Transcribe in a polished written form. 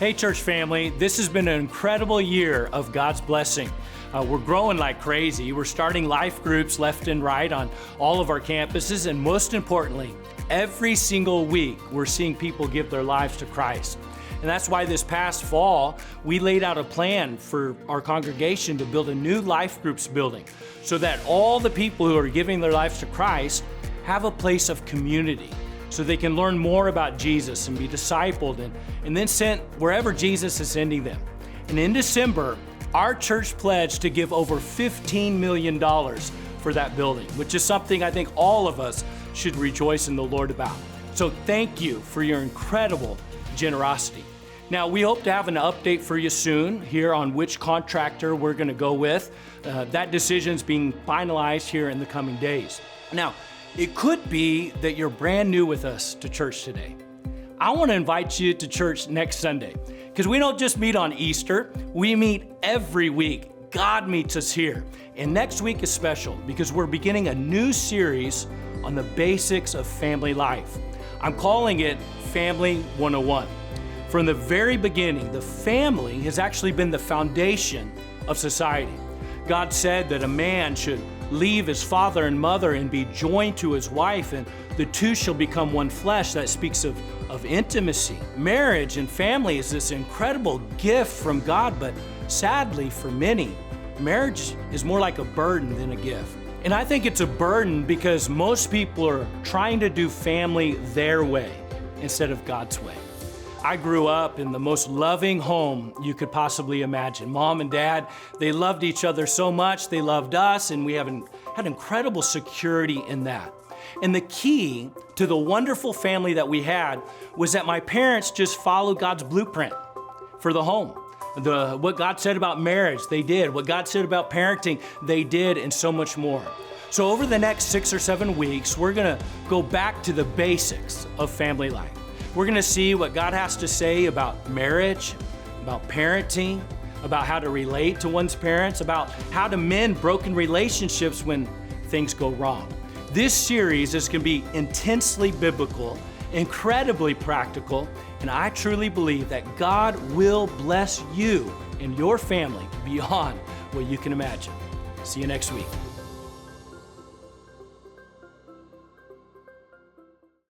Hey, church family, this has been an incredible year of God's blessing. We're growing like crazy. We're starting life groups left and right on all of our campuses, and most importantly, every single week, we're seeing people give their lives to Christ. And that's why this past fall, we laid out a plan for our congregation to build a new life groups building so that all the people who are giving their lives to Christ have a place of community, so they can learn more about Jesus and be discipled and then sent wherever Jesus is sending them. And in December, our church pledged to give over $15 million for that building, which is something I think all of us should rejoice in the Lord about. So thank you for your incredible generosity. Now, we hope to have an update for you soon here on which contractor we're going to go with. That decision's being finalized here in the coming days. Now, it could be that you're brand new with us to church today. I want to invite you to church next Sunday, because we don't just meet on Easter, we meet every week. God meets us here. And next week is special because we're beginning a new series on the basics of family life. I'm calling it Family 101. From the very beginning, the family has actually been the foundation of society. God said that a man should leave his father and mother and be joined to his wife, and the two shall become one flesh. That speaks of intimacy. Marriage and family is this incredible gift from God, but sadly for many, marriage is more like a burden than a gift. And I think it's a burden because most people are trying to do family their way instead of God's way. I grew up in the most loving home you could possibly imagine. Mom and Dad, they loved each other so much, they loved us, and we had incredible security in that. And the key to the wonderful family that we had was that my parents just followed God's blueprint for the home. What God said about marriage, they did. What God said about parenting, they did, and so much more. So over the next 6 or 7 weeks, we're gonna go back to the basics of family life. We're gonna see what God has to say about marriage, about parenting, about how to relate to one's parents, about how to mend broken relationships when things go wrong. This series is gonna be intensely biblical, incredibly practical, and I truly believe that God will bless you and your family beyond what you can imagine. See you next week.